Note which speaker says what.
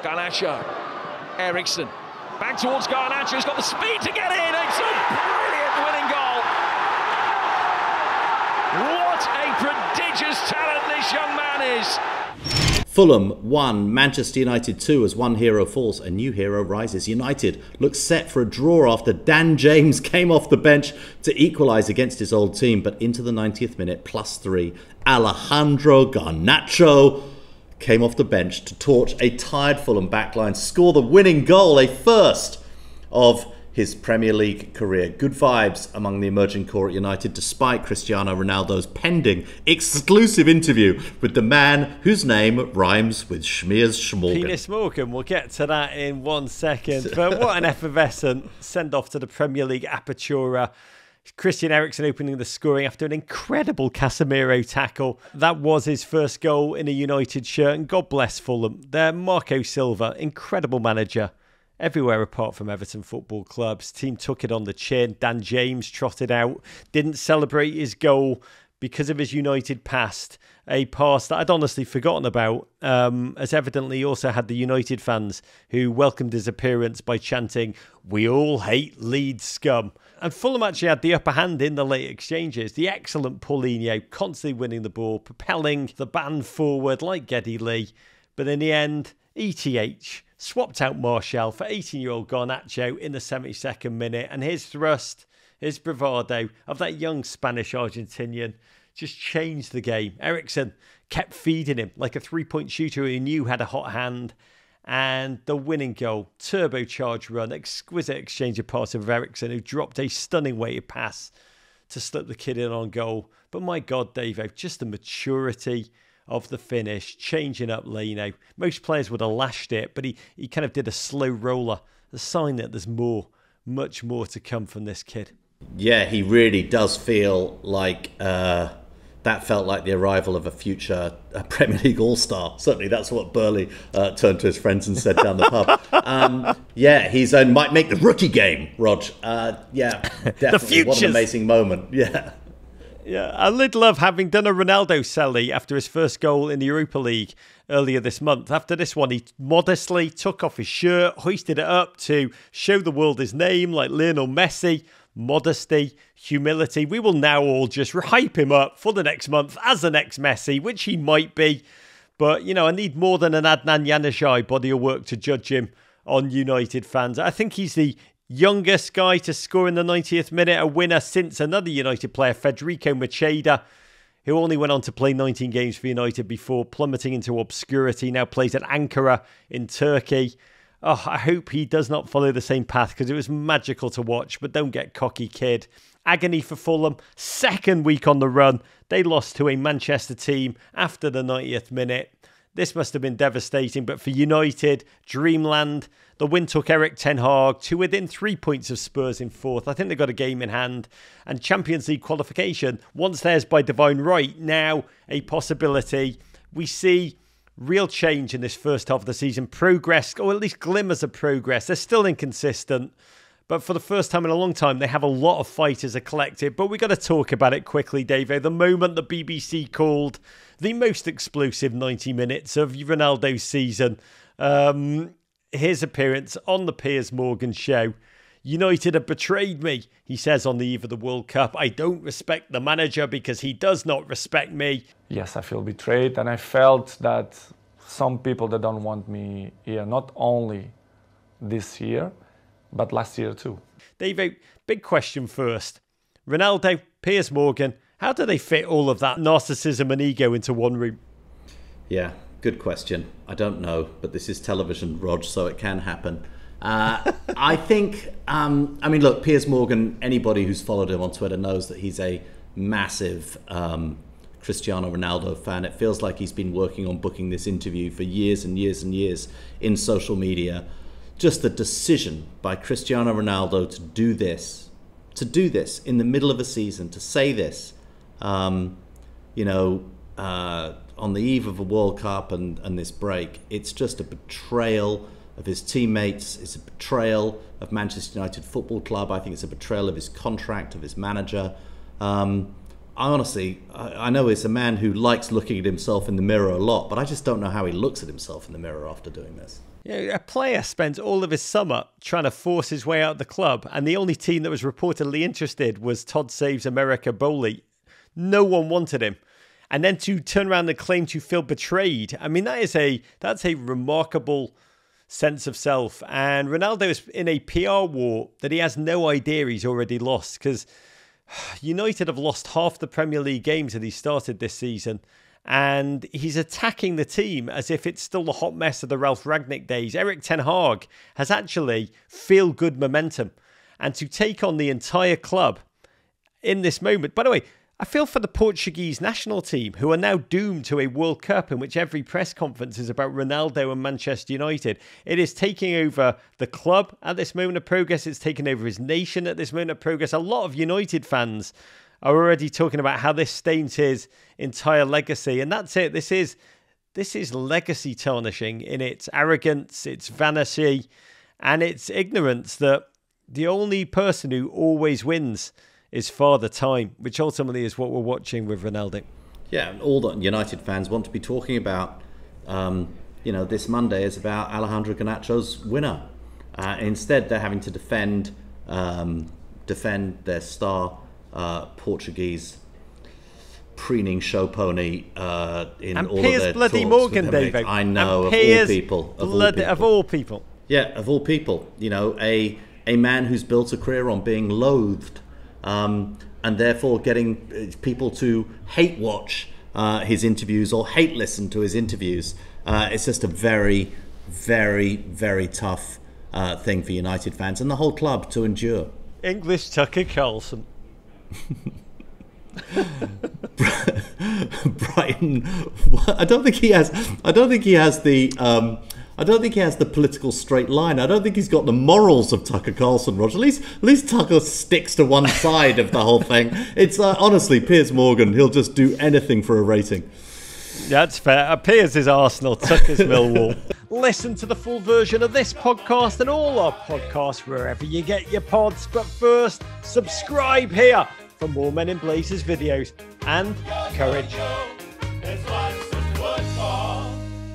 Speaker 1: Garnacho, Eriksen, back towards Garnacho, he's got the speed to get in, it's a brilliant winning goal. What a prodigious talent this young man is.
Speaker 2: Fulham 1, Manchester United 2 as one hero falls, a new hero rises. United looks set for a draw after Dan James came off the bench to equalise against his old team, but into the 90th minute, +3, Alejandro Garnacho came off the bench to torch a tired Fulham backline, score the winning goal, a first of his Premier League career. Good vibes among the emerging core at United, despite Cristiano Ronaldo's pending exclusive interview with the man whose name rhymes with Piers Morgan.
Speaker 3: Piers Morgan, we'll get to that in 1 second. But what an effervescent send-off to the Premier League Apertura. Christian Eriksen opening the scoring after an incredible Casemiro tackle. That was his first goal in a United shirt, and God bless Fulham. Their Marco Silva, incredible manager. Everywhere apart from Everton Football Club's team took it on the chin. Dan James trotted out, didn't celebrate his goal because of his United past, a past that I'd honestly forgotten about, as evidently also had the United fans who welcomed his appearance by chanting, "We all hate Leeds scum." And Fulham actually had the upper hand in the late exchanges. The excellent Paulinho constantly winning the ball, propelling the band forward like Geddy Lee. But in the end, ETH swapped out Martial for 18-year-old Garnacho in the 72nd minute. And his thrust, his bravado of that young Spanish-Argentinian just changed the game. Eriksen kept feeding him like a three-point shooter who he knew had a hot hand. And the winning goal, turbocharged run, exquisite exchange of passes with Eriksen, who dropped a stunning weighted pass to slip the kid in on goal. But my God, Davo, just the maturity of the finish, changing up Leno. Most players would have lashed it, but he kind of did a slow roller, a sign that there's more, much more to come from this kid.
Speaker 2: Yeah, he really does feel like that felt like the arrival of a future Premier League All-Star. Certainly that's what Burley turned to his friends and said down the pub. Yeah, he's might make the rookie game, Rog. Yeah, definitely. What an amazing moment. Yeah.
Speaker 3: Yeah, I did love having done a Ronaldo celly after his first goal in the Europa League earlier this month. After this one, he modestly took off his shirt, hoisted it up to show the world his name like Lionel Messi. Modesty, humility. We will now all just hype him up for the next month as the next Messi, which he might be. But, you know, I need more than an Adnan Januzaj body of work to judge him on United fans. I think he's the youngest guy to score in the 90th minute, a winner since another United player, Federico Macheda, who only went on to play 19 games for United before plummeting into obscurity, now plays at Ankara in Turkey. Oh, I hope he does not follow the same path because it was magical to watch, but don't get cocky, kid. Agony for Fulham, second week on the run. They lost to a Manchester team after the 90th minute. This must have been devastating, but for United, dreamland. The win took Erik ten Hag to within 3 points of Spurs in fourth. I think they've got a game in hand. And Champions League qualification, once theirs by divine right, now a possibility. We see real change in this first half of the season. Progress, or at least glimmers of progress. They're still inconsistent. But for the first time in a long time, they have a lot of fight as a collective. But we've got to talk about it quickly, Davo. The moment the BBC called the most explosive 90 minutes of Ronaldo's season. His appearance on the Piers Morgan show. United have betrayed me, he says on the eve of the World Cup. I don't respect the manager because he does not respect me.
Speaker 4: Yes, I feel betrayed, and I felt that some people that don't want me here, not only this year, but last year too.
Speaker 3: Davo, big question first. Ronaldo, Piers Morgan, how do they fit all of that narcissism and ego into one room?
Speaker 2: Yeah, good question. I don't know, but this is television, Rog, so it can happen. I think, I mean, look, Piers Morgan, anybody who's followed him on Twitter knows that he's a massive Cristiano Ronaldo fan. It feels like he's been working on booking this interview for years and years and years in social media. Just the decision by Cristiano Ronaldo to do this in the middle of a season, to say this, on the eve of a World Cup and this break, it's just a betrayal of his teammates. It's a betrayal of Manchester United Football Club. I think it's a betrayal of his contract, of his manager. honestly, I know he's a man who likes looking at himself in the mirror a lot, but I just don't know how he looks at himself in the mirror after doing this.
Speaker 3: Yeah, a player spent all of his summer trying to force his way out of the club, and the only team that was reportedly interested was Todd Saves America Bowley. No one wanted him. And then to turn around and claim to feel betrayed, I mean, that's a remarkable sense of self. And Ronaldo is in a PR war that he has no idea he's already lost, because United have lost half the Premier League games that he started this season, and he's attacking the team as if it's still the hot mess of the Ralph Rangnick days. Erik ten Hag has actually feel-good momentum, and to take on the entire club in this moment. By the way, I feel for the Portuguese national team, who are now doomed to a World Cup in which every press conference is about Ronaldo and Manchester United. It is taking over the club at this moment of progress. It's taking over his nation at this moment of progress. A lot of United fans are already talking about how this stains his entire legacy. And that's it. This is legacy tarnishing in its arrogance, its vanity, and its ignorance that the only person who always wins is Father Time, which ultimately is what we're watching with Ronaldo.
Speaker 2: Yeah, all that United fans want to be talking about, this Monday is about Alejandro Garnacho's winner. Instead, they're having to defend their star Portuguese preening show pony in
Speaker 3: and
Speaker 2: all
Speaker 3: Piers
Speaker 2: of their
Speaker 3: bloody
Speaker 2: talks
Speaker 3: Morgan,
Speaker 2: with
Speaker 3: David.
Speaker 2: I know,
Speaker 3: and
Speaker 2: of
Speaker 3: Piers
Speaker 2: all people.
Speaker 3: Of all people.
Speaker 2: Yeah, of all people. You know, a man who's built a career on being loathed. And therefore getting people to hate watch his interviews or hate listen to his interviews. It's just a very, very, very tough thing for United fans and the whole club to endure.
Speaker 3: English Tucker Carlson.
Speaker 2: Brighton. I don't think he has the political straight line. I don't think he's got the morals of Tucker Carlson, Roger. At least Tucker sticks to one side of the whole thing. It's honestly, Piers Morgan, he'll just do anything for a rating.
Speaker 3: That's fair. Piers is Arsenal, Tucker's Millwall. Listen to the full version of this podcast and all our podcasts wherever you get your pods. But first, subscribe here for more Men in Blazers videos and courage.